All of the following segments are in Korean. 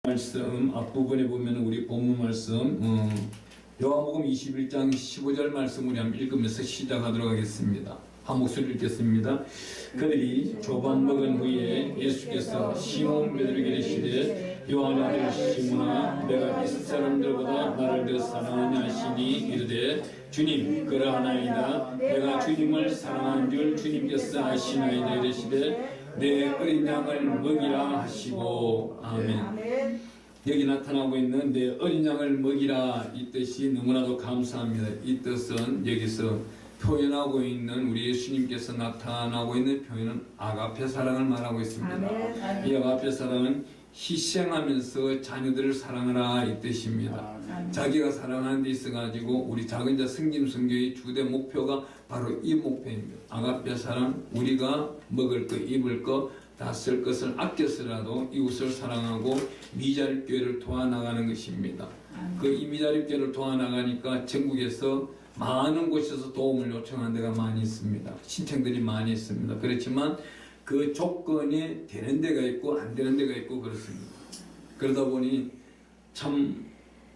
말씀 앞부분에 보면 우리 본문 말씀 요한복음 21장 15절 말씀 우리 한번 읽으면서 시작하도록 하겠습니다. 한 목소리 읽겠습니다. 그들이 조반 먹은 후에 예수께서 시몬 베드로에게 이르시되 요한의 아들 시몬아 내가 이 사람들보다 나를 더 사랑하냐 하시니 이르되 주님 그러하나이다. 내가 주님을 사랑한 줄 주님께서 아시나이다. 이르시되 내 어린 양을 먹이라 하시고 아멘. 여기 나타나고 있는 내 어린 양을 먹이라 이 뜻이 너무나도 감사합니다. 이 뜻은 여기서 표현하고 있는 우리 예수님께서 나타나고 있는 표현은 아가페 사랑을 말하고 있습니다. 이 아가페 사랑은 희생하면서 자녀들을 사랑하라 이 뜻입니다. 자기가 사랑하는 데 있어가지고 우리 작은 자 성김성교의 주대 목표가 바로 이 목표입니다. 아가페 사랑, 우리가 먹을 것, 입을 것, 다 쓸 것을 아껴서라도 이웃을 사랑하고 미자립교회를 도와나가는 것입니다. 그 이 미자립교회를 도와나가니까 전국에서 많은 곳에서 도움을 요청하는 데가 많이 있습니다. 신청들이 많이 있습니다. 그렇지만 그 조건이 되는 데가 있고 안 되는 데가 있고 그렇습니다. 그러다 보니 참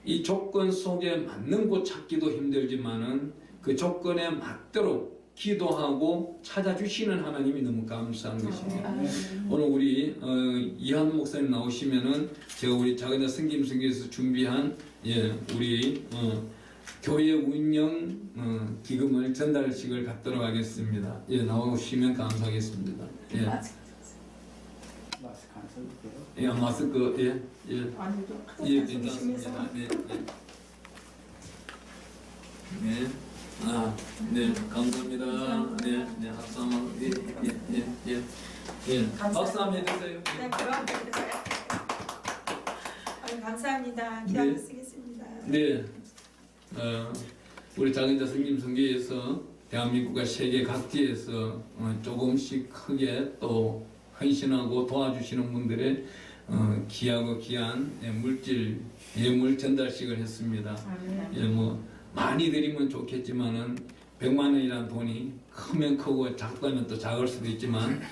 이 조건 속에 맞는 곳 찾기도 힘들지만은 그 조건에 맞도록 기도하고 찾아주시는 하나님이 너무 감사한 것입니다. 오늘 우리 이한 목사님 나오시면은 제가 우리 작은 자 성김성교에서 준비한 우리 교회 운영 기금을 전달식을 갖도록 하겠습니다. 나오시면 감사하겠습니다. 마스크 안 써도 돼요? 마스크 아니죠. 괜찮습니다. 네, 감사합니다. 네, 합수 한번 박수 한번 해주세요. 네, 그럼 해주세요. 감사합니다. 기도하고 쓰겠습니다. 네, 우리 작은 자 성김성교에서 대한민국과 세계 각지에서 조금씩 크게 또 헌신하고 도와주시는 분들의 귀하고 귀한 물질 예물 전달식을 했습니다. 많이 드리면 좋겠지만은 100만 원이라는 돈이 크면 크고 작다면 또 작을 수도 있지만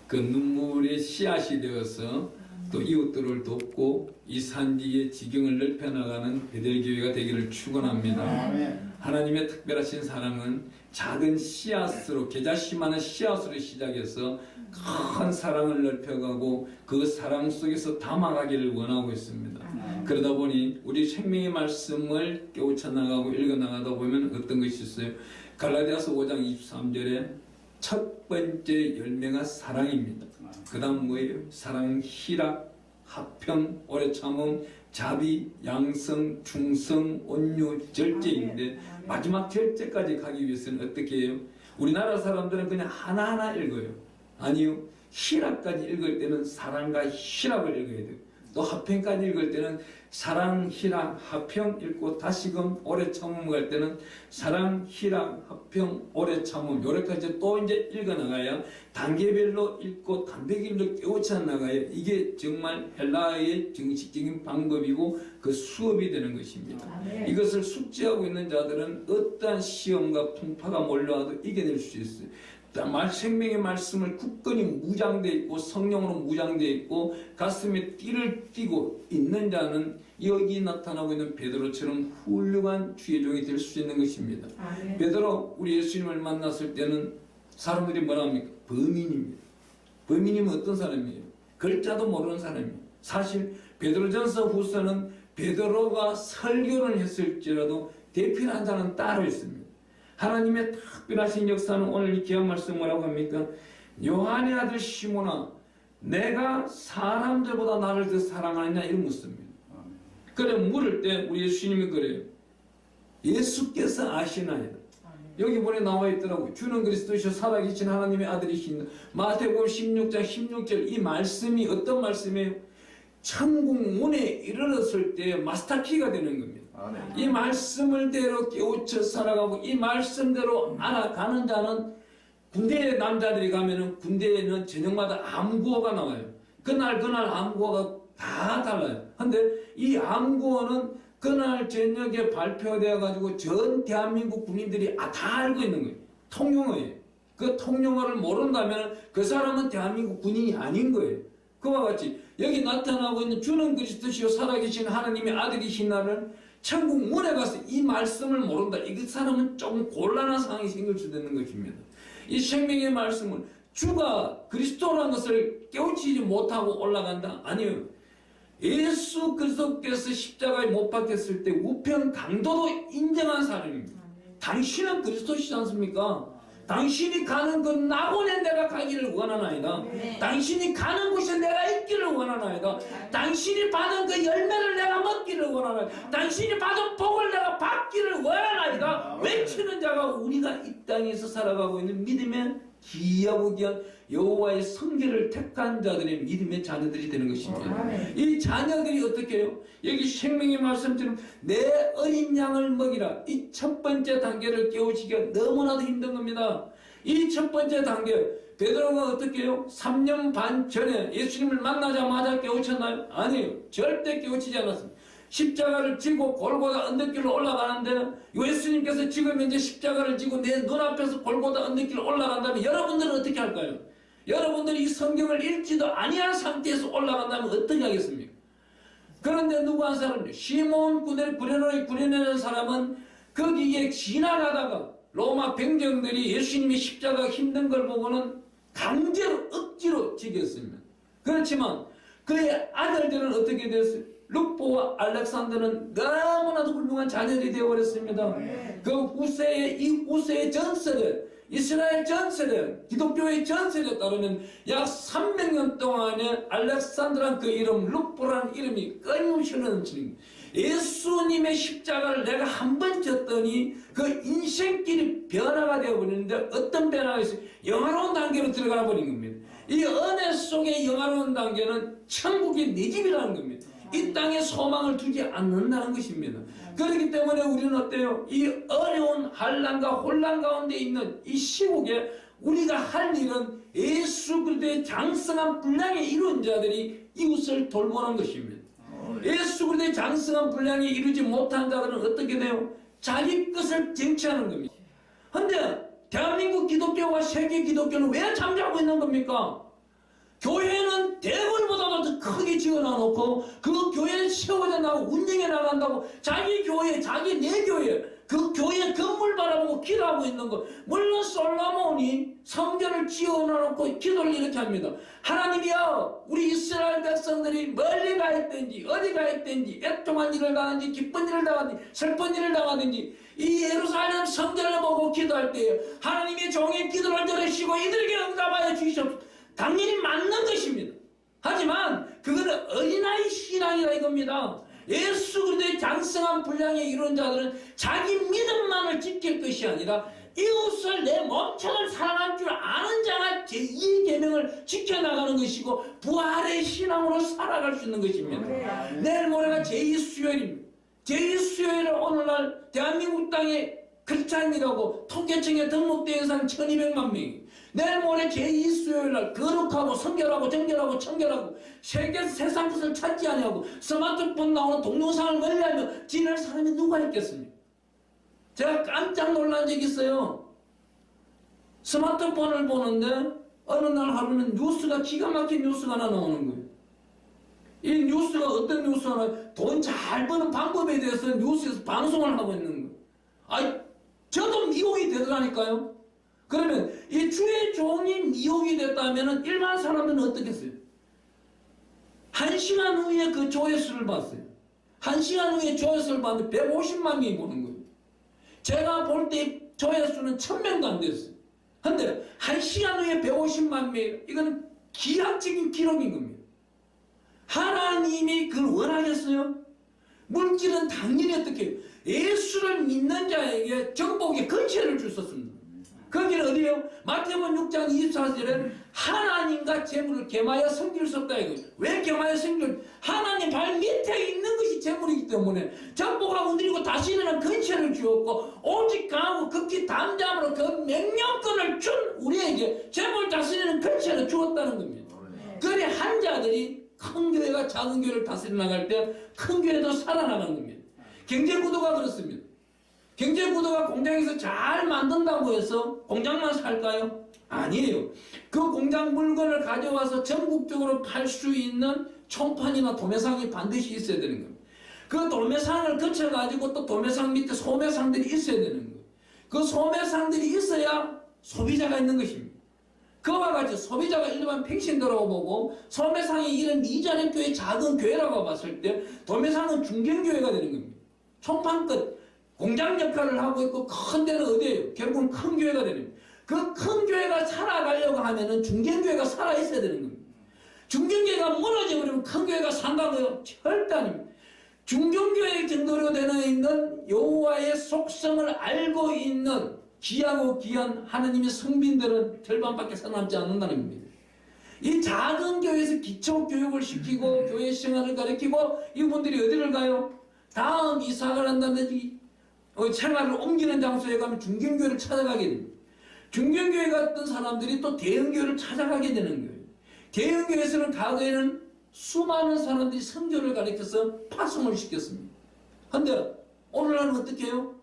그 눈물의 씨앗이 되어서 또 이웃들을 돕고 이 산지의 지경을 넓혀나가는 베델교회가 되기를 축원합니다. 하나님의 특별하신 사랑은 작은 씨앗으로 겨자씨만한 씨앗으로 시작해서 큰 사랑을 넓혀가고 그 사랑 속에서 담아가기를 원하고 있습니다. 그러다 보니 우리 생명의 말씀을 깨우쳐 나가고 읽어 나가다 보면 어떤 것이 있어요? 갈라디아서 5장 23절에 첫 번째 열매가 사랑입니다. 그 다음 뭐예요? 사랑, 희락, 화평, 오래 참음, 자비, 양성, 충성, 온유, 절제인데 마지막 절제까지 가기 위해서는 어떻게 해요? 우리나라 사람들은 그냥 하나하나 읽어요. 아니요. 희락까지 읽을 때는 사랑과 희락을 읽어야 돼요. 또 화평까지 읽을 때는 사랑, 희락, 화평 읽고 다시금 오래 참음 갈 때는 사랑, 희락, 화평, 오래 참음 요렇게까지 또 이제 읽어 나가야 단계별로 읽고 단계별로 깨우쳐 나가야 이게 정말 헬라어의 정식적인 방법이고 그 수업이 되는 것입니다. 이것을 숙지하고 있는 자들은 어떠한 시험과 풍파가 몰려와도 이겨낼 수 있어요. 생명의 말씀을 굳건히 무장되어 있고 성령으로 무장되어 있고 가슴에 띠를 띠고 있는 자는 여기 나타나고 있는 베드로처럼 훌륭한 주의 종이 될 수 있는 것입니다. 베드로 우리 예수님을 만났을 때는 사람들이 뭐라 합니까? 범인입니다. 범인이면 어떤 사람이에요? 글자도 모르는 사람이에요. 사실 베드로전서 후서는 베드로가 설교를 했을지라도 대표한 자는 따로 있습니다. 하나님의 특별하신 역사는 오늘 이 귀한 말씀 뭐라고 합니까? 요한의 아들 시몬아 내가 사람들보다 나를 더 사랑하느냐 이런 묻습니다. 그래 물을 때 우리 예수님이 그래요. 예수께서 아시나이다. 여기 보내 나와 있더라고요. 주는 그리스도시요 살아계신 하나님의 아들이신다. 마태복음 16장 16절 이 말씀이 어떤 말씀이에요? 천국 문에 이르렀을 때 마스터키가 되는 겁니다. 이 말씀을 대로 깨우쳐 살아가고 이 말씀대로 알아가는 자는 군대에 남자들이 가면은 군대에는 저녁마다 암구호가 나와요. 그날 암구호가 다 달라요. 근데 이 암구호는 그날 저녁에 발표되어 가지고 전 대한민국 군인들이 다 알고 있는 거예요. 통용어예요. 그 통용어를 모른다면 그 사람은 대한민국 군인이 아닌 거예요. 그와 같이 여기 나타나고 있는 주는 그리스도시요 살아계신 하나님의 아들이신 나를 천국 문에 가서 이 말씀을 모른다. 이 사람은 조금 곤란한 상황이 생길 수도 있는 것입니다. 이 생명의 말씀은 주가 그리스도라는 것을 깨우치지 못하고 올라간다? 아니요. 예수 그리스도께서 십자가에 못 박혔을 때 우편 강도도 인정한 사람입니다. 당신은 그리스도시지 않습니까? 당신이 가는 그 낙원에 내가 가기를 원하나이다. 네. 당신이 가는 곳에 내가 있기를 원하나이다. 당신이 받은 그 열매를 내가 먹기를 원하나이다. 당신이 받은 복을 내가 받기를 원하나이다. 외치는 자가 우리가 이 땅에서 살아가고 있는 믿음의 귀하고 귀한 여호와의 성결을 택한 자들의 믿음의 자녀들이 되는 것입니다. 이 자녀들이 어떻게 해요? 여기 생명의 말씀처럼 내 어린 양을 먹이라. 이 첫 번째 단계를 깨우치기가 너무나도 힘든 겁니다. 이 첫 번째 단계 베드로가 어떻게 해요? 3년 반 전에 예수님을 만나자마자 깨우쳤나요? 아니에요. 절대 깨우치지 않았습니다. 십자가를 지고 골고다 언덕길로 올라가는데 예수님께서 지금 이제 십자가를 지고 내 눈앞에서 골고다 언덕길로 올라간다면 여러분들은 어떻게 할까요? 여러분들이 이 성경을 읽지도 아니한 상태에서 올라간다면 어떻게 하겠습니까? 그런데 누구 한 사람이요? 시몬 구레네라는 사람은 거기에 지나가다가 로마 병정들이 예수님이 십자가 힘든 걸 보고는 강제로 억지로 지겼습니다. 그렇지만 그의 아들들은 어떻게 됐어요? 룩보와 알렉산더는 너무나도 훌륭한 자녀들이 되어버렸습니다. 그 우세의 전세대, 이스라엘 전세대, 기독교의 전세대에 따르면 약 300년 동안에 알렉산더란 그 이름, 룩보라는 이름이 끊임없이 넘칩니다. 예수님의 십자가를 내가 한 번 졌더니 그 인생길이 변화가 되어버리는데 어떤 변화가 있어요? 영화로운 단계로 들어가 버린 겁니다. 이 은혜 속의 영화로운 단계는 천국이 내 집이라는 겁니다. 이 땅에 소망을 두지 않는다는 것입니다. 그렇기 때문에 우리는 어때요? 이 어려운 환난과 혼란 가운데 있는 이 시국에 우리가 할 일은 예수 그리스도의 장성한 분량에 이룬 자들이 이웃을 돌보는 것입니다. 예수 그리스도의 장성한 분량에 이루지 못한 자들은 어떻게 돼요? 자기 것을 쟁취하는 겁니다. 그런데 대한민국 기독교와 세계 기독교는 왜 잠자고 있는 겁니까? 교회는 대궐보다도 더 크게 지어놔놓고 그 교회를 세워져 나가고 운영해 나간다고 자기 교회, 자기 내 교회, 그 교회 건물 바라보고 기도하고 있는 거. 물론 솔로몬이 성전을 지어놔놓고 기도를 이렇게 합니다. 하나님이여, 우리 이스라엘 백성들이 멀리 가 있든지 어디 가 있든지 애통한 일을 당하든지 기쁜 일을 당하든지 슬픈 일을 당하든지 이 예루살렘 성전을 보고 기도할 때에 하나님의 종의 기도를 들으시고 이들에게 응답하여 주시옵소서. 당연히 맞는 것입니다. 하지만 그거는 어린아이 신앙이라 이겁니다. 예수 그리스도의 장성한 분량에 이룬 자들은 자기 믿음만을 지킬 것이 아니라 이웃을 내 몸처럼 사랑할 줄 아는 자가 제2 계명을 지켜나가는 것이고 부활의 신앙으로 살아갈 수 있는 것입니다. 내일 모레가 제2 수요일입니다. 제2 수요일은 오늘날 대한민국 땅에 크리스찬이라고 통계청에 등록된 사람 1200만 명이 내일 모레 제2 수요일날 거룩하고 성결하고 정결하고 청결하고 세상 것을 찾지 아니하고 스마트폰 나오는 동영상을 멀리하며 지낼 사람이 누가 있겠습니까? 제가 깜짝 놀란 적이 있어요. 스마트폰을 보는데 어느 날 하루는 뉴스가 기가 막힌 뉴스가 하나 나오는 거예요. 이 뉴스가 어떤 뉴스나 돈 잘 버는 방법에 대해서 뉴스에서 방송을 하고 있는 거예요. 저도 미혹이 되더라니까요. 그러면 이 주의 종이 미혹이 됐다면 일반 사람들은 어떻겠어요? 1시간 후에 그 조회수를 봤어요. 1시간 후에 조회수를 봤는데 150만 명이 보는 거예요. 제가 볼 때 조회수는 1000명도 안 됐어요. 근데 1시간 후에 150만 명, 이거는 기하적인 기록인 겁니다. 하나님이 그걸 원하겠어요? 물질은 당연히 어떻게 해요? 예수를 믿는 자에게 정복의 근체를 주셨습니다. 거기는 어디에요? 마태복음 6장 24절에 하나님과 재물을 겸하여 섬길 수 없다 이거예요. 왜 겸하여 섬길? 하나님 발 밑에 있는 것이 재물이기 때문에 정복하고 누리고 다스리는 근체를 주었고 오직 강하고 극히 담대함으로 그 명령권을 준 우리에게 재물 다스리는 근체를 주었다는 겁니다. 그래 한 자들이 큰 교회가 작은 교회를 다스려 나갈 때 큰 교회도 살아나가는 겁니다. 경제구도가 그렇습니다. 경제구도가 공장에서 잘 만든다고 해서 공장만 살까요? 아니에요. 그 공장 물건을 가져와서 전국적으로 팔 수 있는 총판이나 도매상이 반드시 있어야 되는 겁니다. 그 도매상을 거쳐가지고 또 도매상 밑에 소매상들이 있어야 되는 거예요. 그 소매상들이 있어야 소비자가 있는 것입니다. 그와 같이 소비자가 일반 평신도라고 보고 소매상이 이런 이전의 교회 작은 교회라고 봤을 때 도매상은 중견교회가 되는 겁니다. 총판 끝 공장 역할을 하고 있고 큰 데는 어디예요? 결국은 큰 교회가 되는 겁니다. 그 큰 교회가 살아가려고 하면은 중견교회가 살아있어야 되는 겁니다. 중견교회가 무너져버리면 큰 교회가 산다고요? 절대 아닙니다. 중견교회 정도로 되어 있는 여호와의 속성을 알고 있는 귀하고 귀한 하나님의 성빈들은 절반밖에 살아남지 않는다는 겁니다. 이 작은 교회에서 기초교육을 시키고 교회 생활을 가르치고 이분들이 어디를 가요? 다음 이사를 한다든지 생활을 옮기는 장소에 가면 중견교회를 찾아가게 됩니다. 중견교회 같은 사람들이 또 대형교회를 찾아가게 되는 거예요. 대형교회에서는 과거에는 수많은 사람들이 선교를 가르쳐서 파송을 시켰습니다. 그런데 오늘날은 어떻게 해요?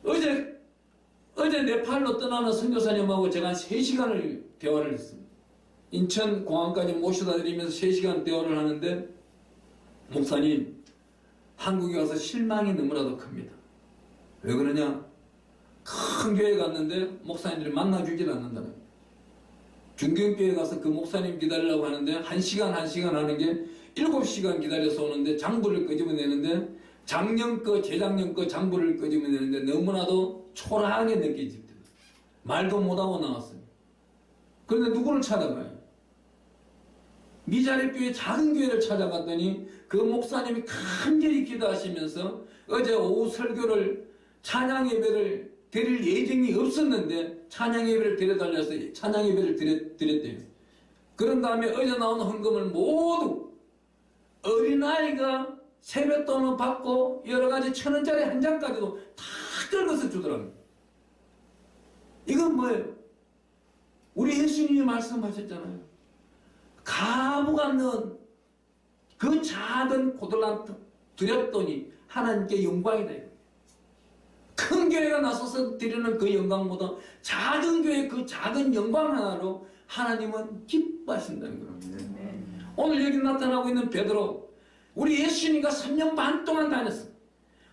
어제 네팔로 떠나는 선교사님하고 제가 한 3시간을 대화를 했습니다. 인천 공항까지 모셔다 드리면서 3시간 대화를 하는데 목사님 한국에 와서 실망이 너무나도 큽니다. 왜 그러냐? 큰 교회 갔는데 목사님들이 만나주질 않는다는 거예요. 중견교회 가서 그 목사님 기다리려고 하는데 1시간 하는 게 7시간 기다려서 오는데 장부를 끄집어내는데 작년 거 재작년 거 장부를 끄집어내는데 너무나도 초라하게 느껴집니다. 말도 못하고 나왔어요. 그런데 누구를 찾아가요? 미자립교회 작은 교회를 찾아갔더니 그 목사님이 간절히 기도하시면서 어제 오후 설교를 찬양 예배를 드릴 예정이 없었는데 찬양 예배를 드려달라서 찬양 예배를 드렸대요. 그런 다음에 어제 나온 헌금을 모두 어린아이가 세뱃돈을 받고 여러 가지 1,000원짜리 한 장까지도 다 긁어서 주더라고요. 이건 뭐예요? 우리 예수님이 말씀하셨잖아요. 가부가 넣은 그 작은 고들란트 드렸더니 하나님께 영광이다. 큰 교회가 나서서 드리는 그 영광보다 작은 교회 그 작은 영광 하나로 하나님은 기뻐하신다는 겁니다. 오늘 여기 나타나고 있는 베드로, 우리 예수님과 3년 반 동안 다녔어요.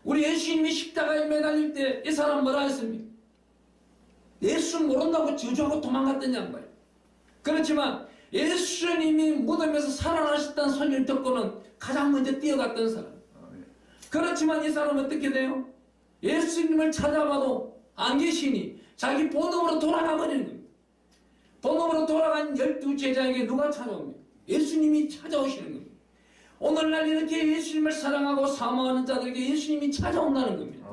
우리 예수님이 십자가에 매달릴 때 이 사람 뭐라 했습니까? 예수 모른다고 저주하고 도망갔던 양반. 그렇지만 예수님이 무덤에서 살아나셨다는 소리를 듣고는 가장 먼저 뛰어갔던 사람. 그렇지만 이 사람은 어떻게 돼요? 예수님을 찾아봐도 안 계시니 자기 본업으로 돌아가 버리는 겁니다. 본업으로 돌아간 12제자에게 누가 찾아옵니까? 예수님이 찾아오시는 겁니다. 오늘날 이렇게 예수님을 사랑하고 사모하는 자들에게 예수님이 찾아온다는 겁니다.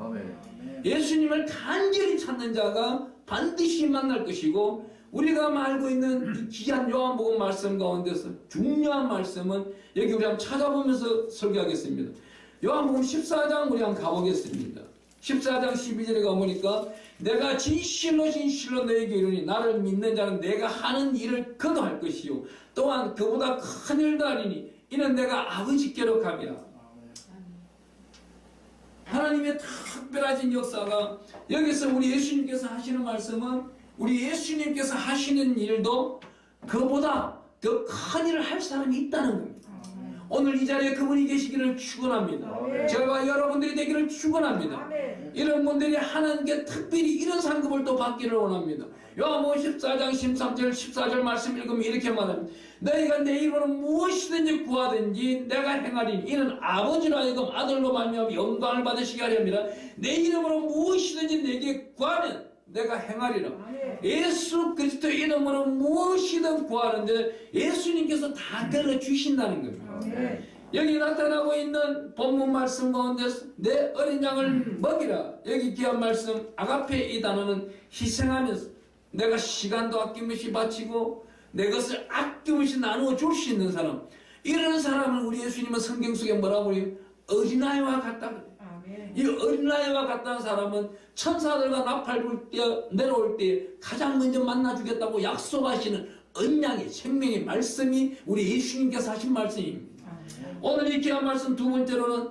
예수님을 간절히 찾는 자가 반드시 만날 것이고, 우리가 알고 있는 귀한 요한복음 말씀 가운데서 중요한 말씀은 여기 우리 한번 찾아보면서 설교하겠습니다. 요한복음 14장 우리 한번 가보겠습니다. 14장 12절에 가보니까 내가 진실로 너에게 이르니 나를 믿는 자는 내가 하는 일을 그도 할 것이요 또한 그보다 큰 일도 하리니 이는 내가 아버지께로 감이라. 하나님의 특별하신 역사가 여기서 우리 예수님께서 하시는 말씀은 우리 예수님께서 하시는 일도 그보다 더 큰 일을 할 사람이 있다는 겁니다. 오늘 이 자리에 그분이 계시기를 축원합니다. 저와 여러분들이 되기를 축원합니다. 이런 분들이 하나님께 특별히 이런 상급을 또 받기를 원합니다. 요한복음 14장 13절 14절 말씀 읽으면 이렇게 말합니다. 너희가 내 이름으로 무엇이든지 구하든지 내가 행하리니 이는 아버지로 하여금 아들로 말미암아 영광을 받으시게 하려 함이라. 내 이름으로 무엇이든지 내게 구하면 내가 행하리라. 예수 그리스도 이름으로 무엇이든 구하는데 예수님께서 다 들어주신다는 겁니다. 여기 나타나고 있는 본문 말씀 가운데서 내 어린 양을 먹이라. 여기 귀한 말씀 아가페 이 단어는 희생하면서 내가 시간도 아낌없이 바치고 내 것을 아낌없이 나누어 줄 수 있는 사람, 이런 사람을 우리 예수님은 성경 속에 뭐라고 해요? 어린아이와 같다 그래요. 이 어린아이와 같다는 사람은 천사들과 나팔 불 때 내려올 때 가장 먼저 만나주겠다고 약속하시는 언약의 생명의 말씀이 우리 예수님께서 하신 말씀입니다. 오늘 이 귀한 말씀 두 번째로는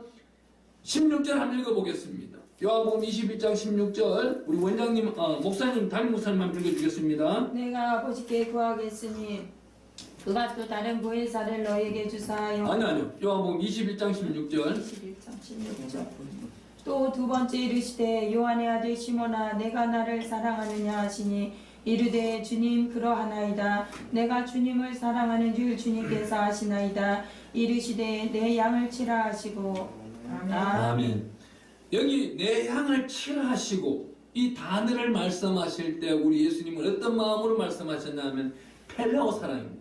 16절 한번 읽어보겠습니다. 요한복음 21장 16절 우리 원장님, 목사님, 담임 목사님만 읽어주겠습니다. 내가 아버지께 구하겠으니 그가 또 다른 보혜사를 너에게 주사 아니요. 요한복음 21장 16절. 21장 16절. 또 두 번째 이르시되 요한의 아들 시몬아 내가 나를 사랑하느냐 하시니 이르되 주님 그러하나이다. 내가 주님을 사랑하는 줄 주님께서 아시나이다. 이르시되 내 양을 치라 하시고 아멘. 여기 내 양을 치라 하시고 이 단어를 말씀하실 때 우리 예수님은 어떤 마음으로 말씀하셨냐면 펠레오 사랑입니다.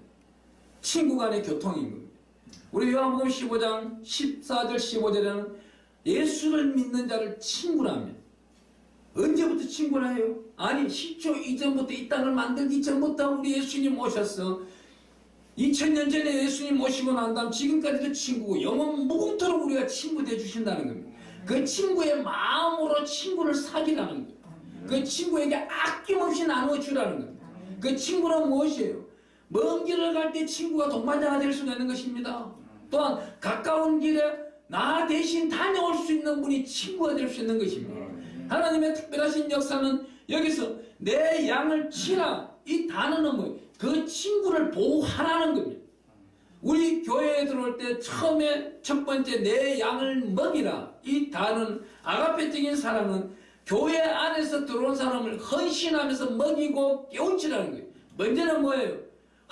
친구 간의 교통인 겁니다. 우리 요한복음 15장 14절 15절에는 예수를 믿는 자를 친구라며. 언제부터 친구라 해요? 아니 10초 이전부터 이 땅을 만들기 전부터 우리 예수님 오셨어. 2000년 전에 예수님 오시고 난 다음 지금까지도 친구고 영원 무궁토록 우리가 친구 돼 주신다는 겁니다. 그 친구의 마음으로 친구를 사귀라는 거예요. 그 친구에게 아낌없이 나눠주라는 겁니다. 그 친구는 무엇이에요? 먼 길을 갈 때 친구가 동반자가 될 수가 있는 것입니다. 또한 가까운 길에 나 대신 다녀올 수 있는 분이 친구가 될 수 있는 것입니다. 하나님의 특별하신 역사는 여기서 내 양을 치라 이 단어는 뭐예요? 그 친구를 보호하라는 겁니다. 우리 교회에 들어올 때 처음에 첫 번째 내 양을 먹이라 이 단어는 아가페적인 사랑은 교회 안에서 들어온 사람을 헌신하면서 먹이고 깨우치라는 거예요. 먼저는 뭐예요?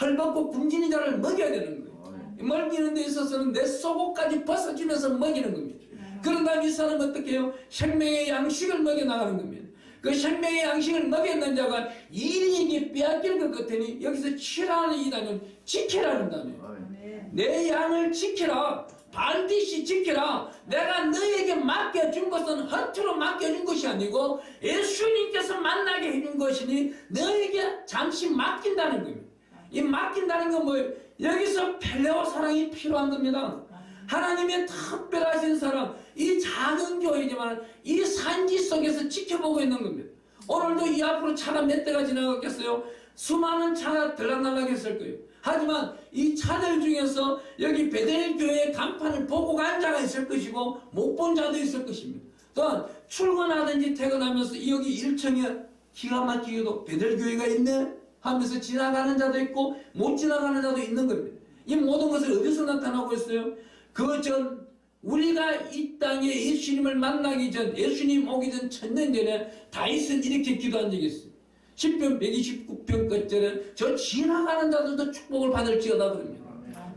헐벗고 굶주린 자를 먹여야 되는 거예요. 먹이는 데 있어서는 내 속옷까지 벗어주면서 먹이는 겁니다. 그런 다음에 이 사람은 어떻게 해요? 생명의 양식을 먹여나가는 겁니다. 그 생명의 양식을 먹였는 자가 이리에게 빼앗길 것 같으니 여기서 치라는 이 단어는 지키라는 단어예요. 내 양을 지키라. 반드시 지키라. 내가 너에게 맡겨준 것은 허투루 맡겨준 것이 아니고 예수님께서 만나게 해준 것이니 너에게 잠시 맡긴다는 겁니다. 이 맡긴다는 건 뭐예요? 여기서 펠레오 사랑이 필요한 겁니다. 하나님의 특별하신 사랑, 이 작은 교회지만 이 산지 속에서 지켜보고 있는 겁니다. 오늘도 이 앞으로 차가 몇 대가 지나갔겠어요? 수많은 차가 들락날락했을 거예요. 하지만 이 차들 중에서 여기 베델교회의 간판을 보고 간 자가 있을 것이고 못 본 자도 있을 것입니다. 또한 출근하든지 퇴근하면서 여기 1층에 기가 막히게도 베델교회가 있네 하면서 지나가는 자도 있고 못 지나가는 자도 있는 겁니다. 이 모든 것을 어디서 나타나고 있어요? 그 전 우리가 이 땅에 예수님을 만나기 전 예수님 오기 전 1000년 전에 다윗은 이렇게 기도한 적이 있어요. 10편 129편 끝절에 저 지나가는 자들도 축복을 받을지어다 그럽니다.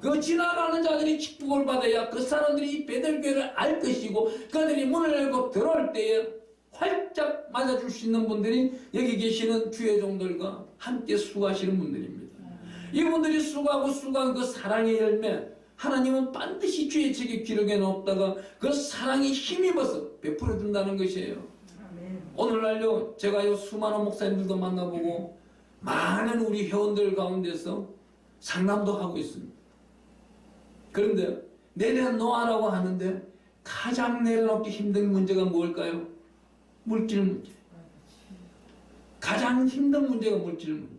그 지나가는 자들이 축복을 받아야 그 사람들이 이 베델교회를 알 것이고 그들이 문을 열고 들어올 때에 활짝 맞아줄 수 있는 분들이 여기 계시는 주의 종들과 함께 수고하시는 분들입니다. 이분들이 수고한 그 사랑의 열매 하나님은 반드시 주의 책에 기록해 놓았다가 그 사랑에 힘입어서 베풀어 준다는 것이에요. 오늘날요 제가 요 수많은 목사님들도 만나보고 많은 우리 회원들 가운데서 상담도 하고 있습니다. 그런데 내려놓으라고 하는데 가장 내려놓기 힘든 문제가 뭘까요? 물질 문제. 가장 힘든 문제가 물질 문제.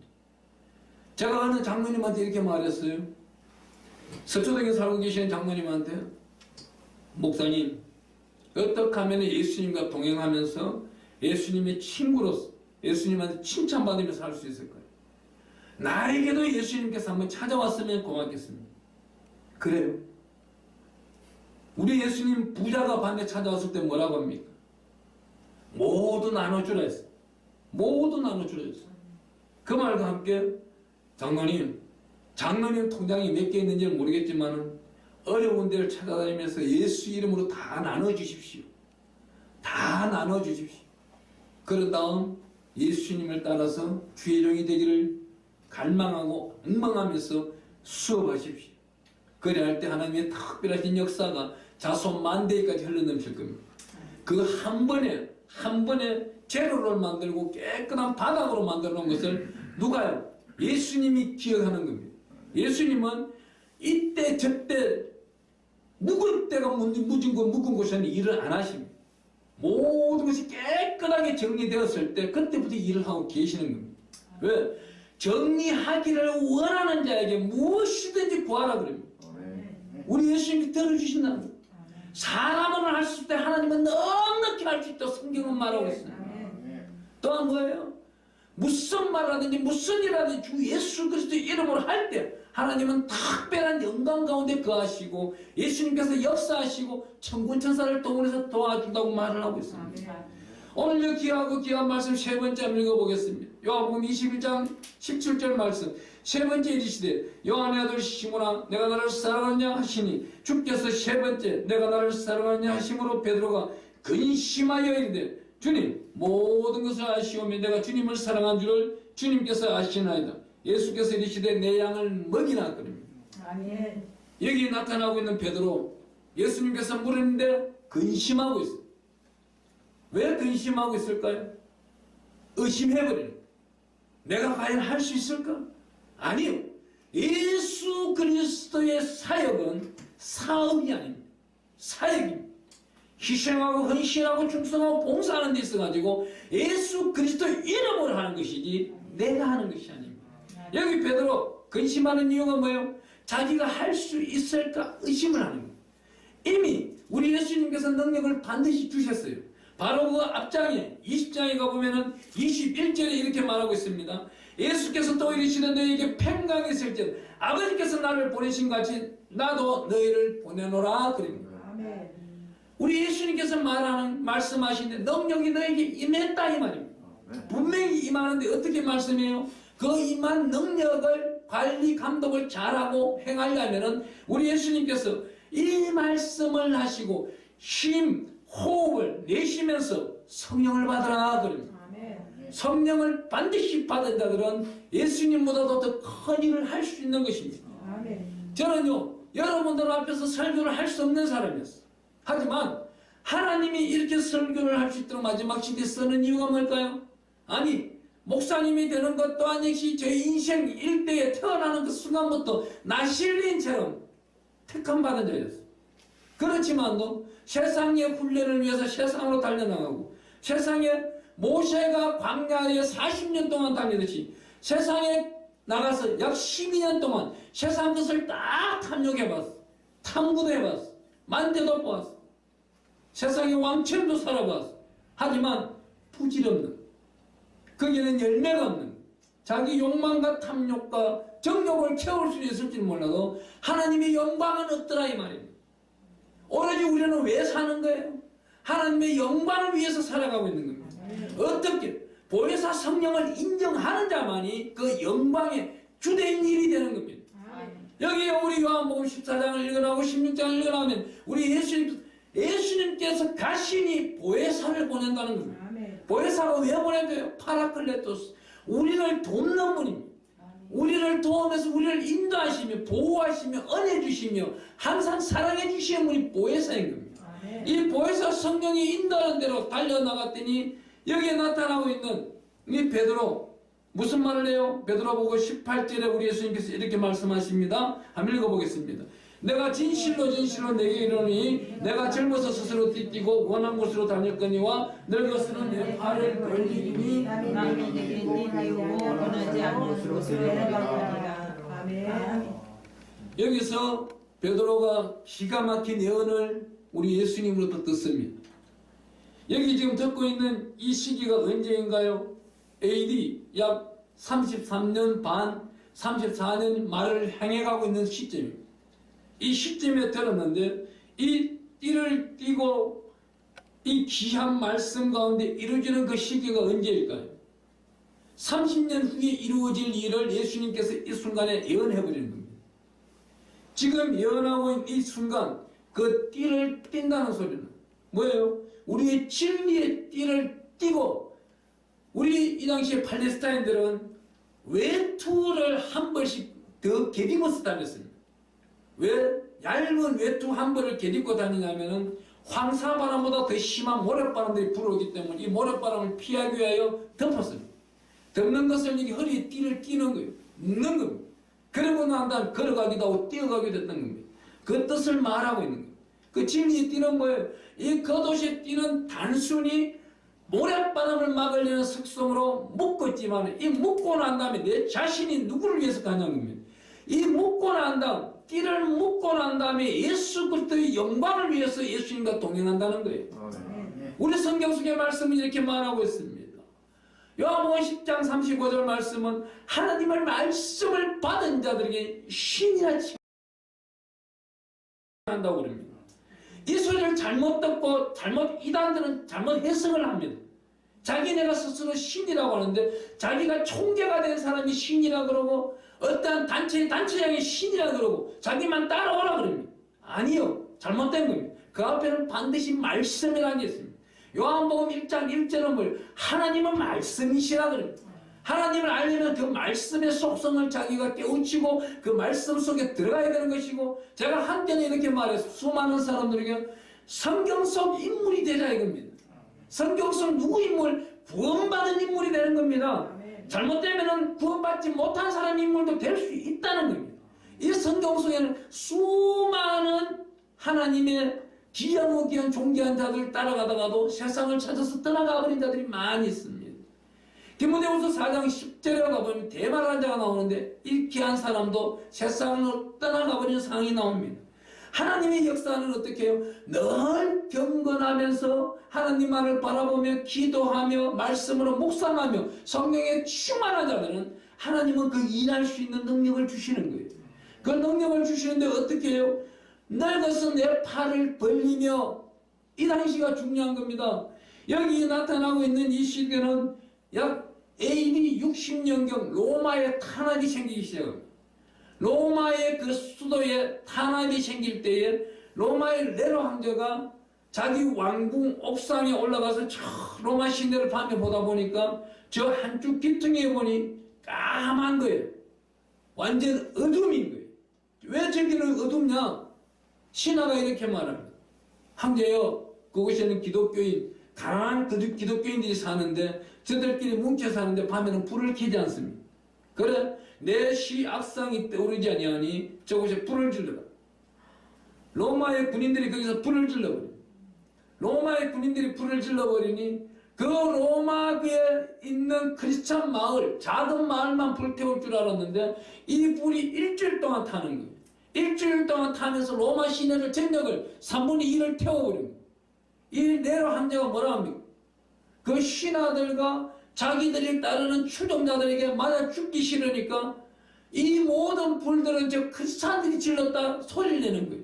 제가 어느 장로님한테 이렇게 말했어요. 서초동에 살고 계시는 장로님한테 목사님 어떻게 하면 예수님과 동행하면서 예수님의 친구로서 예수님한테 칭찬받으면서 살 수 있을까요? 나에게도 예수님께서 한번 찾아왔으면 고맙겠습니다. 그래요. 우리 예수님 부자가 밤에 찾아왔을 때 뭐라고 합니까? 모두 나눠주라 했어요. 모두 나눠주라 했어요. 그 말과 함께 장로님 통장이 몇 개 있는지는 모르겠지만 어려운 데를 찾아다니면서 예수 이름으로 다 나눠주십시오. 다 나눠주십시오. 그런 다음 예수님을 따라서 주의 종이 되기를 갈망하고 엉망하면서 수업하십시오. 그래야 할 때 하나님의 특별하신 역사가 자손 만대까지 흘러넘칠 겁니다. 그 한 번에 제로를 만들고 깨끗한 바닥으로 만들어 놓은 것을 누가요? 예수님이 기억하는 겁니다. 예수님은 이때 저때 묵은 때가 묵은 곳에는 일을 안 하십니다. 모든 것이 깨끗하게 정리되었을 때 그때부터 일을 하고 계시는 겁니다. 왜? 정리하기를 원하는 자에게 무엇이든지 구하라 그럽니다. 우리 예수님이 들어주신다는 거예요. 사람은 할 수 있을 때 하나님은 넉넉히 할 수 있다고 성경은 말하고 있습니다. 또한 뭐예요? 무슨 말을 하든지 무슨 일 하든지 주 예수 그리스도의 이름으로 할 때 하나님은 특별한 영광 가운데 거하시고 예수님께서 역사하시고 천군 천사를 동원해서 도와준다고 말을 하고 있습니다. 오늘 이 귀하고 귀한 말씀 세 번째 한번 읽어보겠습니다. 요한복음 21장 17절 말씀. 세 번째 이르시되 요한의 아들 시모나 내가 나를 사랑하느냐 하시니 주께서 세 번째 내가 나를 사랑하느냐 하심으로 베드로가 근심하여 이르되 주님 모든 것을 아시오며 내가 주님을 사랑한 줄을 주님께서 아시나이다. 예수께서 이르시되 내 양을 먹이나 그럽니다. 아멘. 여기 나타나고 있는 베드로 예수님께서 물었는데 근심하고 있어요. 왜 근심하고 있을까요? 의심해버리는 거예요. 내가 과연 할 수 있을까? 아니요. 예수 그리스도의 사역은 사업이 아닙니다. 사역입니다. 희생하고 헌신하고 충성하고 봉사하는 데 있어가지고 예수 그리스도 이름으로 하는 것이지 내가 하는 것이 아닙니다. 여기 베드로 근심하는 이유가 뭐예요? 자기가 할 수 있을까 의심을 하는 거예요. 이미 우리 예수님께서 능력을 반드시 주셨어요. 바로 그 앞장에 20장에 가보면은 21절에 이렇게 말하고 있습니다. 예수께서 또 이르시되 너희에게 평강이 있을지어다 아버지께서 나를 보내신 같이 나도 너희를 보내노라 그럽니다. 아멘. 우리 예수님께서 말씀하시는데 능력이 너에게 임했다 이 말입니다. 분명히 임하는데 어떻게 말씀해요? 그 임한 능력을 관리 감독을 잘하고 행하려면은 우리 예수님께서 이 말씀을 하시고 쉼 호흡을 내쉬면서 성령을 받으라 그럽니다. 아멘. 성령을 반드시 받은 자들은 예수님보다도 더 큰 일을 할 수 있는 것입니다. 아멘. 저는요 여러분들 앞에서 설교를 할 수 없는 사람이었어요. 하지만 하나님이 이렇게 설교를 할 수 있도록 마지막 시대에 쓰는 이유가 뭘까요? 아니 목사님이 되는 것 또한 역시 제 인생 일대에 태어나는 그 순간부터 나실린처럼 택함받은 자였어요. 그렇지만도 세상의 훈련을 위해서 세상으로 달려나가고 세상에 모세가 광야에 40년 동안 다니듯이 세상에 나가서 약 12년 동안 세상 것을 다 탐욕해봤어. 탐구도 해봤어. 만져도 보았어. 세상의 왕처럼도 살아봤어. 하지만 부질없는 거기에는 열매가 없는 자기 욕망과 탐욕과 정욕을 채울 수 있을지 몰라도 하나님의 영광은 없더라 이 말입니다. 오로지 우리는 왜 사는 거예요? 하나님의 영광을 위해서 살아가고 있는 겁니다. 어떻게? 보혜사 성령을 인정하는 자만이 그 영광의 주된 일이 되는 겁니다. 여기에 우리 요한복음 14장을 읽어나고 16장을 읽어나면 우리 예수님께서 가신이 보혜사를 보낸다는 겁니다. 보혜사가 왜 보내줘요? 파라클레토스. 우리를 돕는 분입니다. 우리를 도우면서 우리를 인도하시며 보호하시며 은혜 주시며 항상 사랑해 주시는 분이 보혜사인 겁니다. 이 보혜사 성령이 인도하는 대로 달려나갔더니 여기에 나타나고 있는 이 베드로 무슨 말을 해요? 베드로 보고 18절에 우리 예수님께서 이렇게 말씀하십니다. 한번 읽어보겠습니다. 내가 진실로 진실로 내게 이르노니 내가 젊어서 스스로 뛰뛰고 원한 곳으로 다녔거니와 늙어서는 내 팔을 벌리니 남이 내게 뛰고 원하지 않는 곳으로 내려가리라. 아멘. 여기서 베드로가 기가 막힌 예언을 우리 예수님으로부터 듣습니다. 여기 지금 듣고 있는 이 시기가 언제인가요? AD 약 33년 반, 34년 말을 향해 가고 있는 시점입니다. 이 시점에 들었는데 이 띠를 띠고 이 귀한 말씀 가운데 이루어지는 그 시기가 언제일까요? 30년 후에 이루어질 일을 예수님께서 이 순간에 예언해버리는 겁니다. 지금 예언하고 있는 이 순간 그 띠를 띈다는 소리는 뭐예요? 우리의 진리의 띠를 띠고 우리 이 당시에 팔레스타인들은 외투를 한 벌씩 더 게리면서 다녔습니다. 왜 얇은 외투 한 벌을 게리고 다니냐면은 황사바람보다 더 심한 모래바람들이 불어오기 때문에 이 모래바람을 피하기 위하여 덮었습니다. 덮는 것을 이게 허리에 띠를 끼는 거예요. 묶는 겁니다. 그러고 난 다음 걸어가기도 하고 뛰어가기도 했던 겁니다. 그 뜻을 말하고 있는 거예요. 그 진리의 띠는 뭐예요? 이 겉옷의 띠는 단순히 모래바람을 막으려는 속성으로 묶고 있지만 이 묶고 난 다음에 내 자신이 누구를 위해서 가냐는 겁니다. 이 묶고 난 다음 띠를 묶고 난 다음에 예수 그리스도의 영광을 위해서 예수님과 동행한다는 거예요. 우리 성경 속의 말씀은 이렇게 말하고 있습니다. 요한복음 10장 35절 말씀은 하나님의 말씀을 받은 자들에게 신이라 한다고 그럽니다. 이 소리를 잘못 듣고 이단들은 잘못 해석을 합니다. 자기네가 스스로 신이라고 하는데 자기가 총재가 된 사람이 신이라 그러고 어떠한 단체장이 신이라 그러고 자기만 따라오라 그럽니다. 아니요. 잘못된 겁니다. 그 앞에는 반드시 말씀이라는 게 있습니다. 요한복음 1장 1절은 뭘? 하나님은 말씀이시라 그럽니다. 하나님을 알려면 그 말씀의 속성을 자기가 깨우치고 그 말씀 속에 들어가야 되는 것이고, 제가 한때는 이렇게 말해서 수많은 사람들에게 성경 속 인물이 되자 이겁니다. 성경 속 누구 인물? 구원받은 인물이 되는 겁니다. 잘못되면 구원받지 못한 사람 인물도 될 수 있다는 겁니다. 이 성경 속에는 수많은 하나님의 귀하고 귀한 존귀한 자들을 따라가다가도 세상을 찾아서 떠나가 버린 자들이 많이 있습니다. 디모데후서 4장 10절에 가보면 대마라는 자가 나오는데 이 귀한 사람도 세상으로 떠나가 버린 상황이 나옵니다. 하나님의 역사는 어떻게 해요? 늘 경건하면서 하나님만을 바라보며 기도하며 말씀으로 묵상하며 성령에 충만한 자들은 하나님은 그 일할 수 있는 능력을 주시는 거예요. 그 능력을 주시는데 어떻게 해요? 늙어서 내 팔을 벌리며, 이 당시가 중요한 겁니다. 여기 나타나고 있는 이 시대는 약 AD 60년경 로마의 탄압이 생기기 시작합니다. 로마의 그 수도에 탄압이 생길 때에 로마의 네로 황제가 자기 왕궁 옥상에 올라가서 저 로마 시내를 밤에 보다 보니까 저 한쪽 귀퉁이에 보니 까만 거예요. 완전 어둠인 거예요. 왜 저기는 어둡냐? 신하가 이렇게 말합니다. 황제여, 그곳에는 기독교인, 가난한 기독교인들이 사는데 저들끼리 뭉쳐 사는데 밤에는 불을 켜지 않습니다. 그래, 내 시 악상이 떠오르지 아니하니 저곳에 불을 질러라. 로마의 군인들이 거기서 불을 질러버립니다. 로마의 군인들이 불을 질러버리니 그 로마에 있는 크리스찬 마을, 작은 마을만 불태울 줄 알았는데 이 불이 일주일 동안 타는 거예요. 일주일 동안 타면서 로마 시내를 전역을 3분의 1을 태워버립니다. 이 네로 황제가 뭐라 합니까? 그 신하들과 자기들이 따르는 추종자들에게 맞아 죽기 싫으니까 이 모든 불들은 저 크리스찬들이 질렀다 소리를 내는 거예요.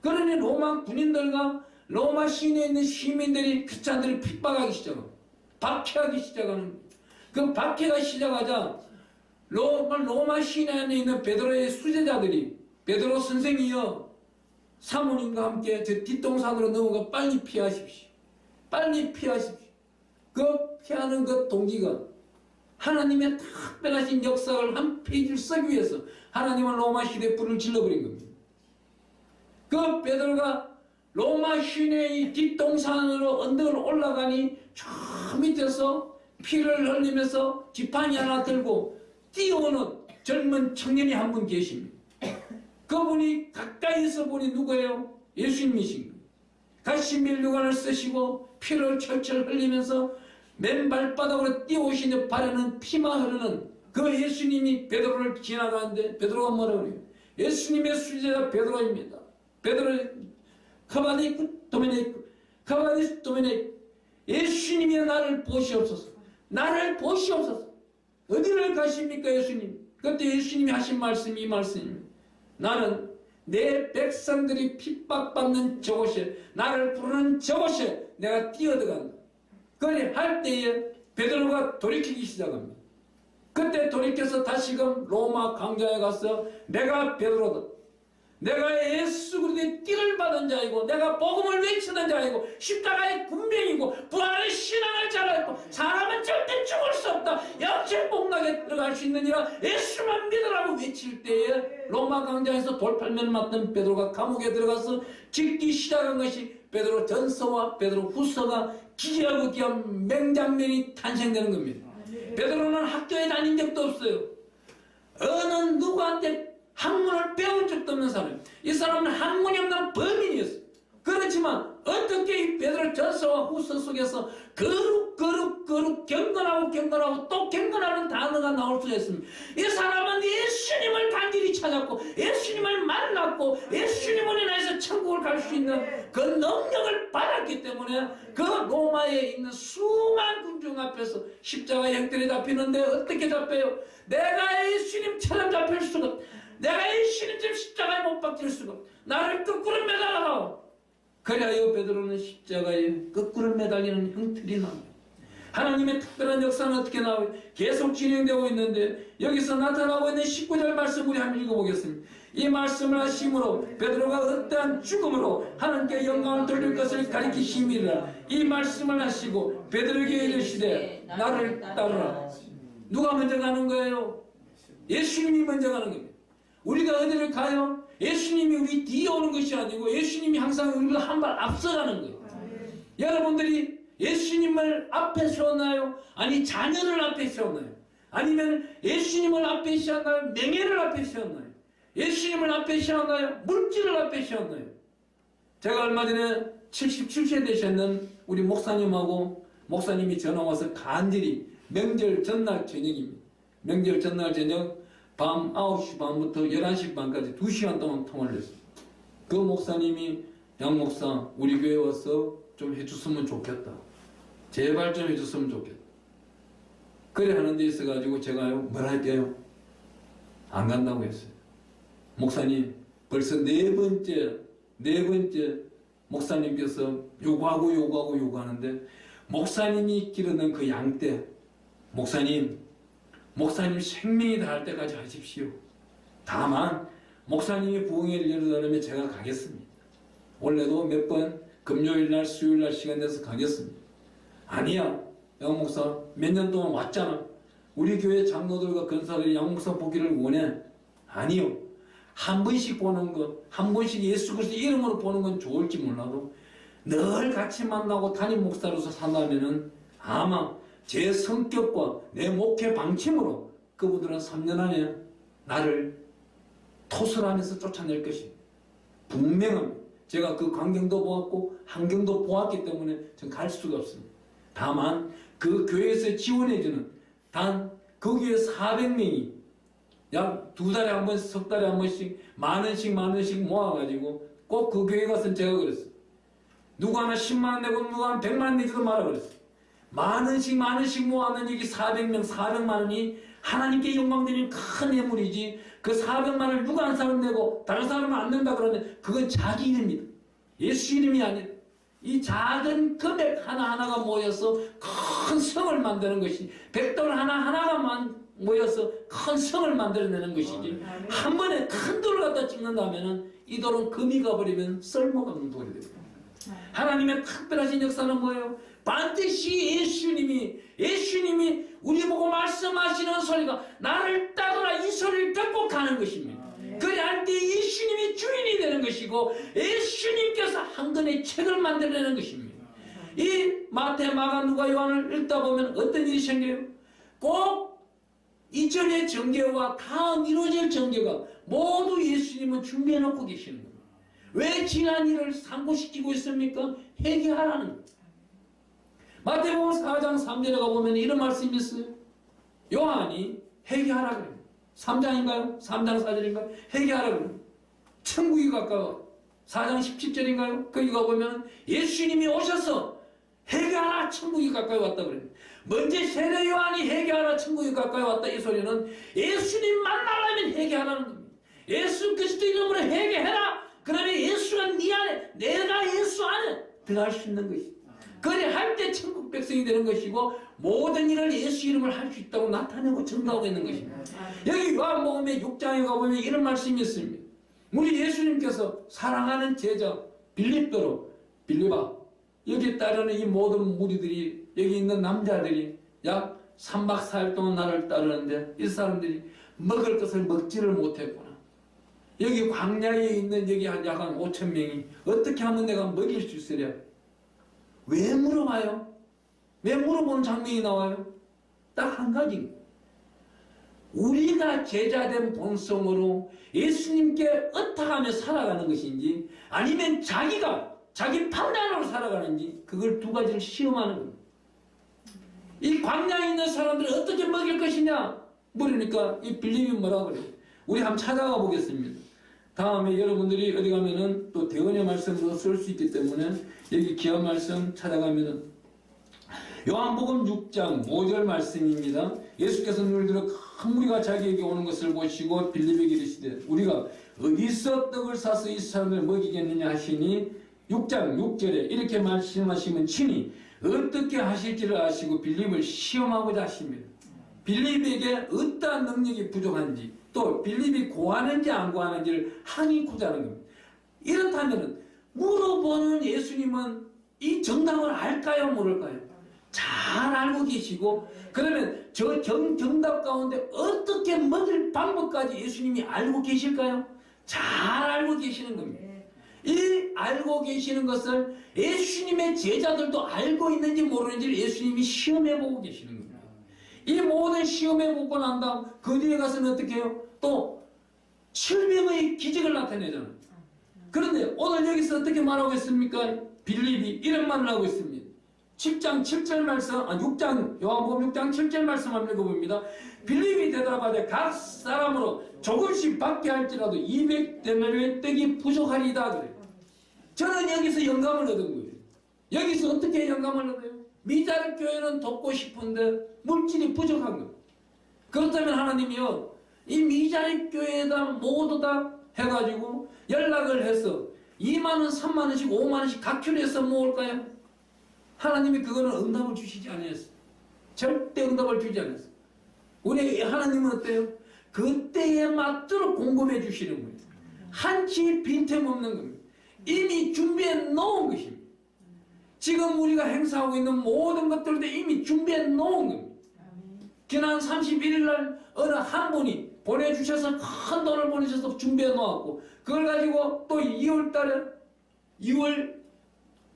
그러니 로마 군인들과 로마 시내에 있는 시민들이 크리스찬들을 핍박하기 시작합니다. 박해하기 시작하는 거예요. 그 박해가 시작하자 로마 시내에 있는 베드로의 수제자들이 베드로 선생이여, 사모님과 함께 저 뒷동산으로 넘어가 빨리 피하십시오. 빨리 피하십시오. 그 피하는 그 동기가 하나님의 특별하신 역사를 한 페이지를 쓰기 위해서 하나님은 로마 시대에 불을 질러버린 겁니다. 그 베드로가 로마 시내의 뒷동산으로 언덕을 올라가니 저 밑에서 피를 흘리면서 지팡이 하나 들고 뛰어오는 젊은 청년이 한 분 계십니다. 그분이 가까이서 보니 누구예요? 예수님이신 거예요. 가시밀류관을 쓰시고 피를 철철 흘리면서 맨발바닥으로 뛰어오시는 발에는 피만 흐르는 그 예수님이 베드로를 지나가는데 베드로가 뭐라고 그래요? 예수님의 수제자 베드로입니다. 베드로 카바디쿠 도메네이쿠 카바디스 도메네이쿠, 예수님이 나를 보시옵소서. 나를 보시옵소서. 어디를 가십니까 예수님? 그때 예수님이 하신 말씀이 이 말씀입니다. 나는 내 백성들이 핍박받는 저곳에, 나를 부르는 저곳에 내가 뛰어들어간다. 그러니 할 때에 베드로가 돌이키기 시작합니다. 그때 돌이켜서 다시금 로마 광장에 가서 내가 베드로다. 내가 예수 그리스도의 띠를 받은 자이고 내가 복음을 외치는 자이고 십자가의 군병이고 부활의 신앙을 잘하고 사람은 절대 죽을 수 없다. 영생 복락에 들어갈 수 있느니라 예수만 믿으라고 외칠 때에 로마 광장에서 돌팔매를 맞던 베드로가 감옥에 들어가서 짓기 시작한 것이 베드로 전서와 베드로 후서가 기이하고 귀한 맹장면이 탄생되는 겁니다. 베드로는 학교에 다닌 적도 없어요. 어느 누구한테 학문을 배운 적도 없는 사람. 이 사람은 학문이 없는 범인이었어요. 그렇지만 어떻게 이 베드로 전서와 후서 속에서 거룩 경건하고 또 경건하는 단어가 나올 수가 있습니다. 이 사람은 예수님을 간절히 찾았고 예수님을 만났고 예수님을 인해서 천국을 갈 할 수 있는 그 능력을 받았기 때문에 그 로마에 있는 수많은 군중 앞에서 십자가의 형들이 잡히는데 어떻게 잡혀요? 내가 예수님처럼 잡힐 수가 없. 내가 예수님처럼 십자가에 못 박힐 수가 없. 나를 거꾸로 매달아라. 그래야 베드로는 십자가에 거꾸로 매달리는 형틀이 나옵니다. 하나님의 특별한 역사는 어떻게 나와요? 계속 진행되고 있는데 여기서 나타나고 있는 19절 말씀 우리 한번 읽어보겠습니다. 이 말씀을 하심으로 베드로가 어떠한 죽음으로 하나님께 영광을 돌릴 것을 가리키심이라. 이 말씀을 하시고 베드로에게 이르시되 나를 따르라. 누가 먼저 가는 거예요? 예수님이 먼저 가는 겁니다. 우리가 어디를 가요? 예수님이 우리 뒤에 오는 것이 아니고 예수님이 항상 우리가 한 발 앞서가는 거예요. 여러분들이 예수님을 앞에 세웠나요? 아니 자녀를 앞에 세웠나요? 아니면 예수님을 앞에 세웠나요? 명예를 앞에 세웠나요? 예수님을 앞에 세웠나요? 물질을 앞에 세웠나요? 제가 얼마 전에 77세 되셨는 우리 목사님하고 목사님이 전화 와서 간절히 명절 전날 저녁입니다. 명절 전날 저녁 밤 9시 반부터 11시 반까지 2시간 동안 통화를 했어요. 그 목사님이 양 목사 우리 교회 와서 좀 해줬으면 좋겠다. 제발 좀 해줬으면 좋겠다. 그래 하는 데 있어가지고 제가요 뭐라 할게요? 안 간다고 했어요. 목사님 벌써 네 번째 목사님께서 요구하는데 목사님이 기르는 그 양떼 목사님 생명이 다할 때까지 하십시오. 다만 목사님이 부흥회를 열어놓으면 제가 가겠습니다. 원래도 몇 번 금요일날 수요일날 시간 내서 가겠습니다. 아니야 양 목사 몇 년 동안 왔잖아. 우리 교회 장로들과 권사들이 양 목사 보기를 원해. 아니요. 한 번씩 보는 것, 한 번씩 예수 그리스도 이름으로 보는 건 좋을지 몰라도 늘 같이 만나고 담임 목사로서 산다면은 아마 제 성격과 내 목회 방침으로 그분들은 3년 안에 나를 토설하면서 쫓아낼 것입니다. 분명합니다. 제가 그 광경도 보았고 환경도 보았기 때문에 전 갈 수가 없습니다. 다만 그 교회에서 지원해주는 단 그 교회 400명이 약 2달에 한 번씩, 석 달에 한 번씩 만 원씩 모아가지고 꼭 그 교회 가서 제가 그랬어요. 누구 하나 10만 원 내고 누구 하나 100만 원 내지도 말아 그랬어요. 만 원씩 모아는 여기 400만 원이 하나님께 영광 드리는 큰 예물이지 그 400만 원을 누가 한 사람 내고 다른 사람은 안 낸다 그러면 그건 자기 이름입니다. 예수 이름이 아니라 이 작은 금액 하나하나가 모여서 큰 성을 만드는 것이 백돌 하나하나가 모여서 큰 성을 만들어내는 것이지 한 번에 큰 돌을 갖다 찍는다면 이 돌은 금이 가버리면 쓸모가 없는 돌이 됩니다. 하나님의 특별하신 역사는 뭐예요? 반드시 예수님이 우리 보고 말씀하시는 소리가 나를 따르라 이 소리를 듣고 가는 것입니다. 그래 할 때 예수님이 주인이 되는 것이고 예수님께서 한 권의 책을 만들어내는 것입니다. 이 마태, 마가, 누가, 요한을 읽다 보면 어떤 일이 생겨요? 꼭 이전의 정죄와 다음 이루어질 정죄가 모두 예수님은 준비해놓고 계시는 겁니다. 왜 지난 일을 상고시키고 있습니까? 회개하라는 겁니다. 마태복음 4장 3절에 가보면 이런 말씀이 있어요. 요한이 회개하라 그래요. 3장인가요? 3장 4절인가요? 회개하라 그래요. 천국이 가까워. 4장 17절인가요? 거기 가보면 예수님이 오셔서 회개하라 천국이 가까이 왔다 그래요. 먼저 세례 요한이 회개하라 천국이 가까이 왔다 이 소리는 예수님 만나려면 회개하라는 겁니다. 예수 그리스도 이름으로 회개해라. 그러면 예수가 네 안에 내가 예수 안에 들어갈 수 있는 것이다. 그래 할 때 천국 백성이 되는 것이고 모든 일을 예수 이름을 할 수 있다고 나타내고 증거하고 있는 것입니다. 여기 요한복음의 6장에 가보면 이런 말씀이 있습니다. 우리 예수님께서 사랑하는 제자 빌립바 여기 따르는 이 모든 무리들이 여기 있는 남자들이 약 3박 4일 동안 나를 따르는데 이 사람들이 먹을 것을 먹지를 못했구나. 여기 광야에 있는 여기 약 한 5천 명이 어떻게 하면 내가 먹일 수 있으랴? 왜 물어봐요? 왜 물어보는 장면이 나와요? 딱 한 가지입니다. 우리가 제자된 본성으로 예수님께 어떡하며 살아가는 것인지 아니면 자기 판단으로 살아가는지 그걸 두 가지를 시험하는 겁니다. 이 광야에 있는 사람들을 어떻게 먹일 것이냐 물으니까 이 빌립이 뭐라 그래요? 우리 한번 찾아가 보겠습니다. 다음에 여러분들이 어디 가면은 또 대언의 말씀도 쓸 수 있기 때문에 여기 귀한 말씀 찾아가면은 요한복음 6장 5절 말씀입니다. 예수께서 너희들은 큰 무리가 자기에게 오는 것을 보시고 빌립에게 이르시되 우리가 어디서 떡을 사서 이 사람을 먹이겠느냐 하시니 6장 6절에 이렇게 말씀하시면 친히 어떻게 하실지를 아시고 빌립을 시험하고자 하십니다. 빌립에게 어떠한 능력이 부족한지 또 빌립이 구하는지 안 구하는지를 항의코자 하는 겁니다. 이렇다면 물어보는 예수님은 이 정답을 알까요 모를까요? 잘 알고 계시고 그러면 저 정답 가운데 어떻게 먹일 방법까지 예수님이 알고 계실까요? 잘 알고 계시는 겁니다. 이 알고 계시는 것을 예수님의 제자들도 알고 있는지 모르는지를 예수님이 시험해보고 계시는 겁니다. 이 모든 시험해보고 난 다음 그 뒤에 가서는 어떻게 해요? 또 7명의 기적을 나타내잖아요. 그런데 오늘 여기서 어떻게 말하고 있습니까? 빌립이 이런 말을 하고 있습니다. 7장 7절 말씀, 6장, 요한복음 6장 7절 말씀 한번 읽어봅니다. 빌립이 대답하되 각 사람으로 조금씩 받게 할지라도 200데나리온의 떡이 부족하리다 그래요. 저는 여기서 영감을 얻은 거예요. 여기서 어떻게 영감을 얻어요? 미자립 교회는 돕고 싶은데 물질이 부족한 거예요. 그렇다면 하나님이요, 이 미자립 교회에다 모두 다 해가지고 연락을 해서 2만원, 3만원씩, 5만원씩 각큐로 해서 모을까요? 하나님이 그거는 응답을 주시지 않았어요. 절대 응답을 주지 않았어요. 우리 하나님은 어때요? 그때에 맞도록 공급해 주시는 거예요. 한치 빈틈없는 겁니다. 이미 준비해 놓은 것입니다. 지금 우리가 행사하고 있는 모든 것들도 이미 준비해 놓은 겁니다. 지난 31일 날 어느 한 분이 보내주셔서 큰 돈을 보내셔서 준비해 놓았고 그걸 가지고 또 2월 달에 2월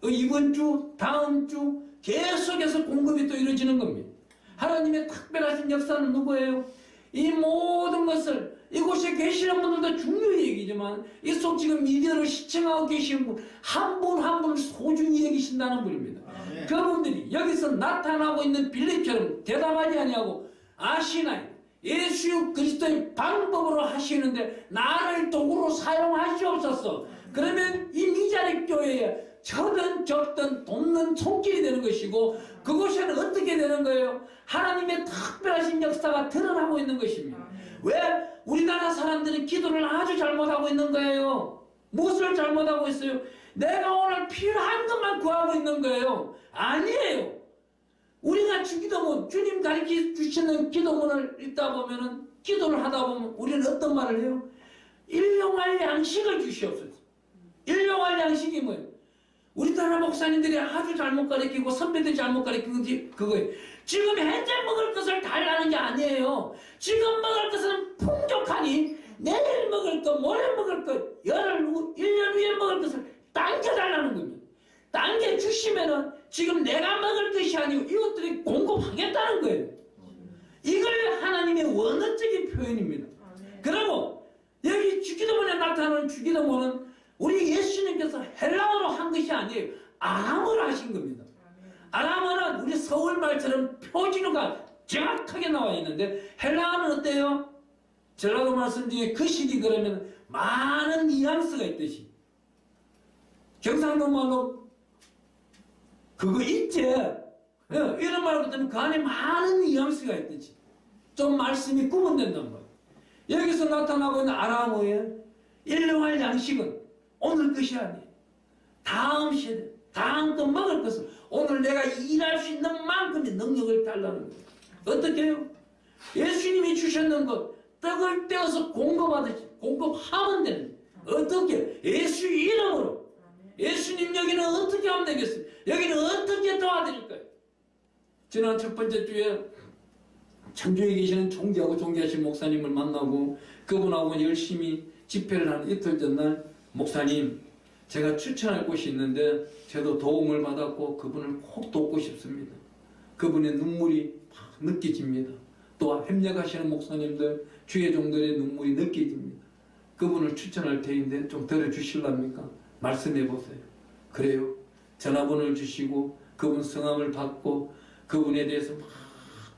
이번 주, 다음 주 계속해서 공급이 또 이루어지는 겁니다. 하나님의 특별하신 역사는 누구예요? 이 모든 것을 이곳에 계시는 분들도 중요히 얘기지만 이속 지금 미디어를 시청하고 계시는 분 한 분 한 분을 소중히 여기신다는 분입니다. 그분들이 여기서 나타나고 있는 빌립처럼 대답하지 아니하고 아시나요? 예수 그리스도의 방법으로 하시는데 나를 도구로 사용하시옵소서. 그러면 이 미자립 교회에 저든 적든 돕는 손길이 되는 것이고 그곳에는 어떻게 되는 거예요? 하나님의 특별하신 역사가 드러나고 있는 것입니다. 왜? 우리나라 사람들은 기도를 아주 잘못하고 있는 거예요. 무엇을 잘못하고 있어요? 내가 오늘 필요한 것만 구하고 있는 거예요. 아니에요. 우리가 주기도문, 주님 가르쳐 주시는 기도문을 읽다 보면은 기도를 하다 보면 우리는 어떤 말을 해요? 일용할 양식을 주시옵소서. 일용할 양식이 뭐예요? 우리나라 목사님들이 아주 잘못 가르치고 선배들이 잘못 가르친 건지 그거예요. 지금 현재 먹을 것을 달라는 게 아니에요. 지금 먹을 것은 풍족하니 내일 먹을 것, 모레 먹을 것, 1년 후에 먹을 것을 당겨달라는 겁니다. 당겨주시면은 지금 내가 먹을 것이 아니고 이것들이 공급하겠다는 거예요. 이걸 하나님의 원어적인 표현입니다. 그리고 여기 주기도문에 나타나는 주기도문은 우리 예수님께서 헬라어로 한 것이 아니에요. 아람어로 하신 겁니다. 아람어는 우리 서울말처럼 표준어가 정확하게 나와 있는데 헬라어는 어때요? 전라도 말씀 중에 그 시기 그러면 많은 뉘앙스가 있듯이 경상도 말로 그거 있지? 이런 말 같으면 그 안에 많은 뉘앙스가 있듯이 좀 말씀이 구분된단 말이에요. 여기서 나타나고 있는 아람어의 일용할 양식은 오늘 것이 아니에요. 다음 시대, 다음 또 먹을 것을 오늘 내가 일할 수 있는 만큼의 능력을 달라는 거예요. 어떻게 해요? 예수님이 주셨는 것 떡을 떼어서 공급하듯이 공급하면 되는 거예요. 어떻게? 예수 이름으로. 예수님 여기는 어떻게 하면 되겠어요? 여기는 어떻게 도와드릴까요? 지난 첫 번째 주에 천주에 계시는 존귀하고 존귀하신 목사님을 만나고 그분하고 열심히 집회를 하는 이틀 전날 목사님 제가 추천할 곳이 있는데 저도 도움을 받았고 그분을 꼭 돕고 싶습니다. 그분의 눈물이 막 느껴집니다. 또 협력하시는 목사님들 주의 종들의 눈물이 느껴집니다. 그분을 추천할 테인데 좀 들어주실랍니까? 말씀해 보세요. 그래요. 전화번호를 주시고 그분 성함을 받고 그분에 대해서 막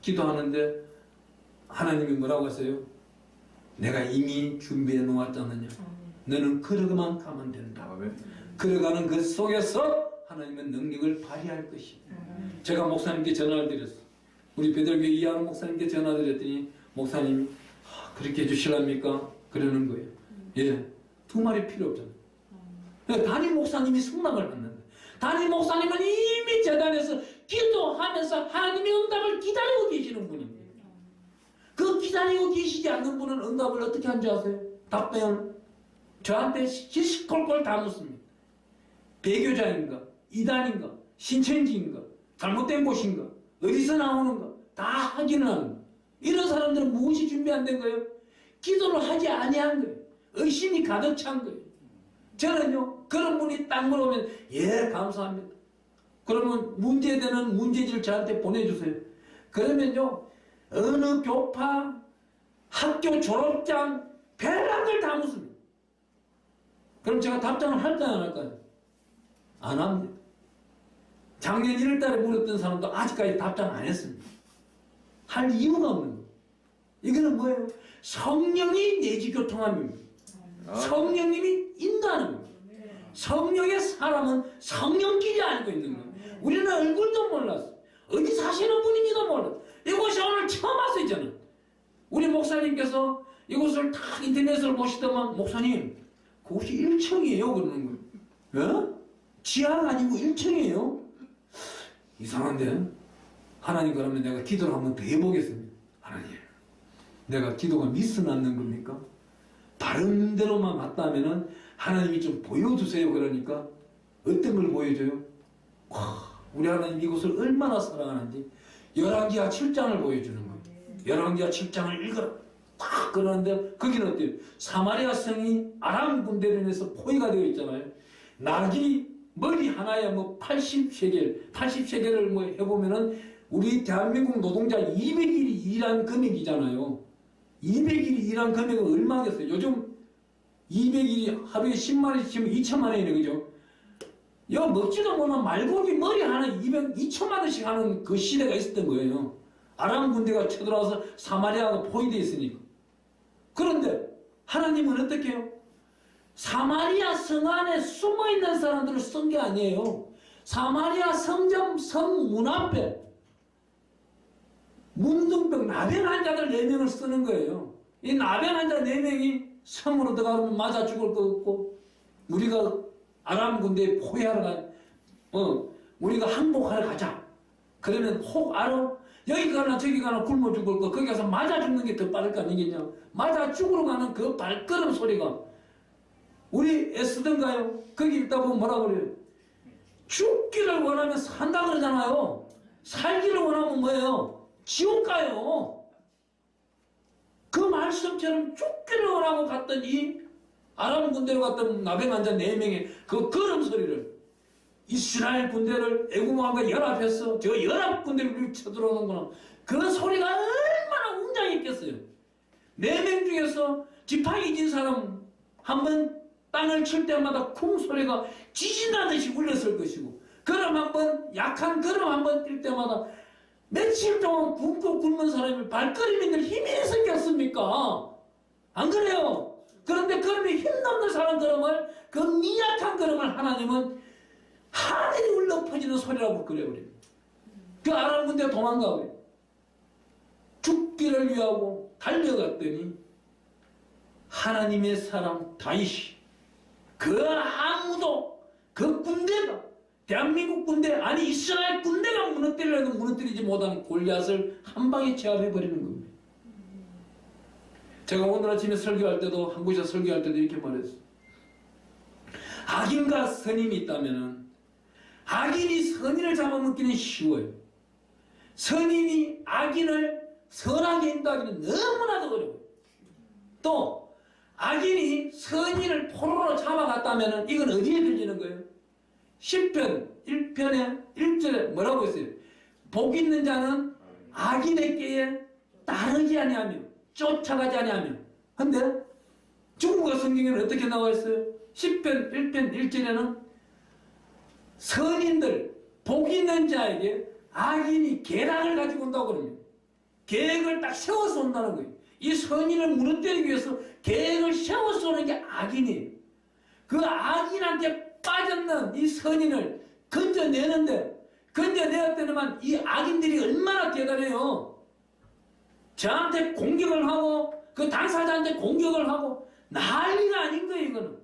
기도하는데 하나님이 뭐라고 하세요? 내가 이미 준비해 놓았잖느냐. 너는 걸어가만 가면 된다. 걸어가는 그 속에서 하나님의 능력을 발휘할 것이다. 제가 목사님께 전화를 드렸어. 우리 베들교회 이하는 목사님께 전화를 드렸더니 목사님이 그렇게 해주실랍니까? 그러는 거예요. 예, 두 말이 필요 없잖아요. 담임 목사님이 승낙을 받는다. 담임 목사님은 이미 재단에서 기도하면서 하나님의 응답을 기다리고 계시는 분입니다. 그 기다리고 계시지 않는 분은 응답을 어떻게 하는지 아세요? 답변을 저한테 시시콜콜 다 묻습니다. 배교자인가? 이단인가? 신천지인가? 잘못된 곳인가? 어디서 나오는가? 다 확인을 하는 거예요. 이런 사람들은 무엇이 준비 안 된 거예요? 기도를 하지 아니한 거예요. 의심이 가득 찬 거예요. 저는요, 그런 분이 딱 물어보면 예, 감사합니다. 그러면 문제되는 문제지를 저한테 보내주세요. 그러면요, 어느 교파, 학교 졸업장, 별난 걸 다 묻습니다. 그럼 제가 답장을 할까요, 안 할까요? 안 합니다. 작년 1월달에 물었던 사람도 아직까지 답장 안 했습니다. 할 이유가 없는 거예요. 이거는 뭐예요? 성령이 내지교통함입니다. 성령님이 인도하는 거예요. 성령의 사람은 성령끼리 알고 있는 거예요. 우리는 얼굴도 몰랐어. 어디 사시는 분인지도 몰랐어. 이곳에 오늘 처음 왔었잖아. 우리 목사님께서 이곳을 다 인터넷으로 보시더만 목사님 그곳이 1층이에요 그러는 거예요. 어? 지하가 아니고 1층이에요. 이상한데 하나님 그러면 내가 기도를 한번 더 해보겠습니다. 하나님 내가 기도가 미스 났는 겁니까? 다른 데로만 맞다면은 하나님이 좀 보여주세요. 그러니까 어떤 걸 보여줘요? 우리 하나님 이곳을 얼마나 사랑하는지 열왕기하 7장을 보여주는 거예요. 열왕기하 7장을 읽어라. 딱 그러는데 거기는 어때요? 사마리아 성이 아람 군대로 인해서 포위가 되어 있잖아요. 나귀 머리 하나에 뭐 80셰겔을 뭐 해보면은 우리 대한민국 노동자 200일이 일한 금액이잖아요. 200일이 일한 금액은 얼마겠어요? 요즘 200일이 하루에 10만원씩 치면 2천만 원이네, 그죠? 여 먹지도 못한 말고기 머리 하나 2천만 원씩 하는 그 시대가 있었던 거예요. 아람 군대가 쳐들어와서 사마리아가 포위되어 있으니까. 그런데 하나님은 어떻게 해요? 사마리아 성 안에 숨어있는 사람들을 쓴 게 아니에요. 사마리아 성전 성 문 앞에 문둥병 나병 환자들 4명을 쓰는 거예요. 이 나병 환자 4명이 성으로 들어가면 맞아 죽을 것 같고 우리가 아람 군대에 포위하러 우리가 항복하러 가자. 그러면 혹 알아? 여기 가나 저기 가나 굶어 죽을 거 거기 가서 맞아 죽는 게 더 빠를 거 아니겠냐. 맞아 죽으러 가는 그 발걸음 소리가 우리 애쓰던가요? 거기 있다 보면 뭐라 그래요? 죽기를 원하면 산다 그러잖아요. 살기를 원하면 뭐예요? 지옥 가요. 그 말씀처럼 죽기를 원하고 갔던 이 아람 군대로 갔던 나병 환자 4명의 그 걸음소리를 이스라엘 군대를 애국 왕과 연합해서 저 연합 군대를 쳐들어오는구나. 그 소리가 얼마나 웅장했겠어요. 4명 중에서 지팡이 진 사람 한 번 땅을 칠 때마다 쿵 소리가 지진하듯이 울렸을 것이고 걸음 한 번 약한 걸음 한 번 뛸 때마다 며칠 동안 굶고 굶은 사람이 발걸음이 늘 힘이 생겼습니까? 안 그래요? 그런데 걸음이 힘없는 사람 걸음을 그 미약한 걸음을 하나님은 하늘이 울려 퍼지는 소리라고 그래버립니다. 그 아람 군대 도망가고요. 죽기를 위하고 달려갔더니 하나님의 사람 다윗이 그 아무도 그 군대가 대한민국 군대 아니 이스라엘 군대가 무너뜨리려도 무너뜨리지 못하는 골리앗을 한 방에 제압해버리는 겁니다. 제가 오늘 아침에 설교할 때도 한 곳에서 설교할 때도 이렇게 말했어요. 악인과 선인이 있다면 악인이 선인을 잡아먹기는 쉬워요. 선인이 악인을 선하게 인도하기는 너무나도 어려워요. 또 악인이 선인을 포로로 잡아갔다면 이건 어디에 들리는 거예요? 10편 1편에 1절에 뭐라고 했어요? 복 있는 자는 악인에게 따르지 아니하며 쫓아가지 아니하며. 근데 중국어 성경에는 어떻게 나와 있어요? 10편 1편 1절에는 선인들 복 있는 자에게 악인이 계략을 가지고 온다고 그럽니다. 계획을 딱 세워서 온다는 거예요. 이 선인을 무너뜨리기 위해서 계획을 세워서 오는 게 악인이에요. 그 악인한테 빠졌는 이 선인을 건져내었더니만 이 악인들이 얼마나 대단해요. 저한테 공격을 하고 그 당사자한테 공격을 하고 난리가 아닌 거예요. 이거는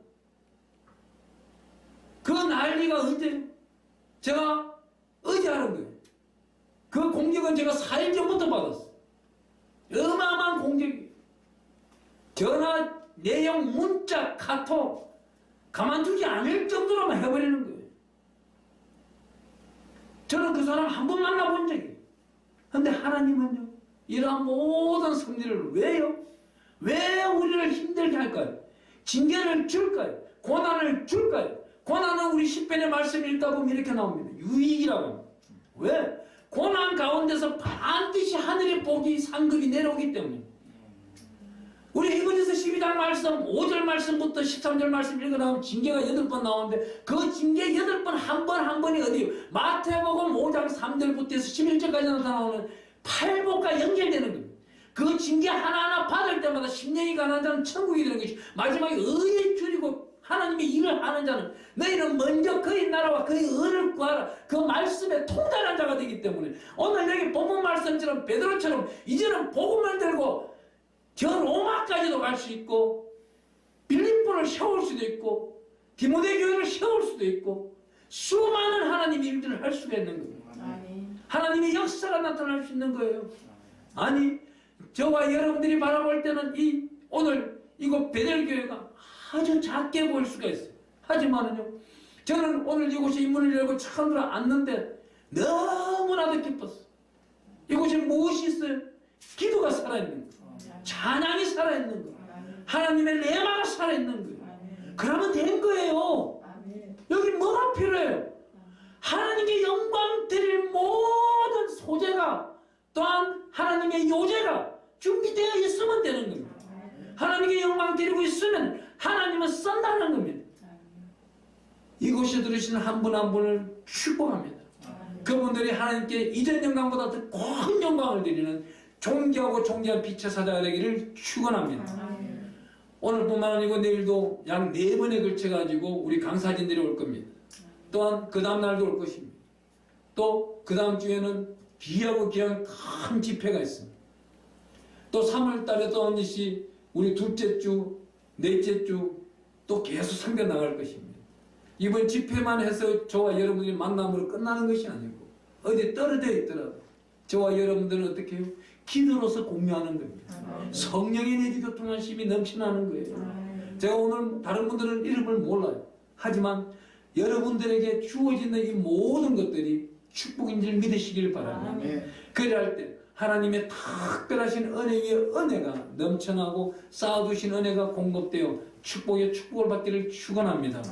그 난리가 언제 제가 어제 하는 거예요. 그 공격은 제가 4일 전부터 받았어요. 어마어마한 공격이 전화, 내용, 문자, 카톡 가만두지 않을 정도로만 해버리는 거예요. 저는 그 사람 한 번 만나본 적이. 근데 하나님은요, 이러한 모든 섭리를 왜요? 왜 우리를 힘들게 할까요? 징계를 줄까요? 고난을 줄까요? 고난은 우리 시편의 말씀 읽다 보면 이렇게 나옵니다. 유익이라고 합니다. 왜? 고난 가운데서 반드시 하늘의 복이 상급이 내려오기 때문에. 우리 히브리서 12장 말씀 5절 말씀부터 13절 말씀 읽어나오면 징계가 8번 나오는데 그 징계 8번 한 번이 어디요? 마태복음 5장 3절부터 해서 11절까지 나타나오는 팔복과 연결되는 겁니다. 그 징계 하나하나 받을 때마다 10년이 가난 자는 천국이 되는 것이 마지막에 의에 줄이고 하나님의 일을 하는 자는 너희는 먼저 그의 나라와 그의 의를 구하라. 그 말씀에 통달한 자가 되기 때문에 오늘 여기 본문 말씀처럼 베드로처럼 이제는 복음을 들고 저 로마까지도 갈 수 있고 빌립보를 세울 수도 있고 디모데 교회를 세울 수도 있고 수많은 하나님의 일들을 할 수가 있는 겁니다. 하나님의 역사가 나타날 수 있는 거예요. 아니 저와 여러분들이 바라볼 때는 이 오늘 이곳 베델교회가 아주 작게 보일 수가 있어요. 하지만은요, 저는 오늘 이곳에 이 문을 열고 처음 들어 앉는데 너무나도 기뻤어요. 이곳에 무엇이 있어요? 기도가 살아있는 거예요. 찬양이 살아있는 거예요. 하나님의 레마가 살아있는 거예요. 그러면 된 거예요. 여기 뭐가 필요해요? 하나님께 영광 드릴 모든 소재가 또한 하나님의 요제가 준비되어 있으면 되는 겁니다. 하나님께 영광 드리고 있으면 하나님은 쓴다는 겁니다. 이곳에 들으시는 한 분 한 분을 축복합니다. 그분들이 하나님께 이전 영광보다 더 큰 영광을 드리는 존귀하고 존귀한 빛의 사자가 되기를 축원합니다. 오늘뿐만 아니고 내일도 약 4번에 걸쳐가지고 우리 강사진들이 올 겁니다. 또한 그 다음 날도 올 것입니다. 또 그 다음 주에는 귀하고 귀한 큰 집회가 있습니다. 또 3월 달에 또 한 번씩 우리 둘째 주, 넷째 주 또 계속 섬겨 나갈 것입니다. 이번 집회만 해서 저와 여러분들이 만남으로 끝나는 것이 아니고 어디 떨어져 있더라도 저와 여러분들은 어떻게 해요? 기도로서 공유하는 겁니다. 성령의 내주교통하심이 넘쳐나는 거예요. 제가 오늘 다른 분들은 이름을 몰라요. 하지만 여러분들에게 주어지는 이 모든 것들이 축복인 줄 믿으시길 바랍니다. 그럴 때 하나님의 특별하신 은혜 위에 은혜가 넘쳐나고 쌓아두신 은혜가 공급되어 축복의 축복을 받기를 축원합니다.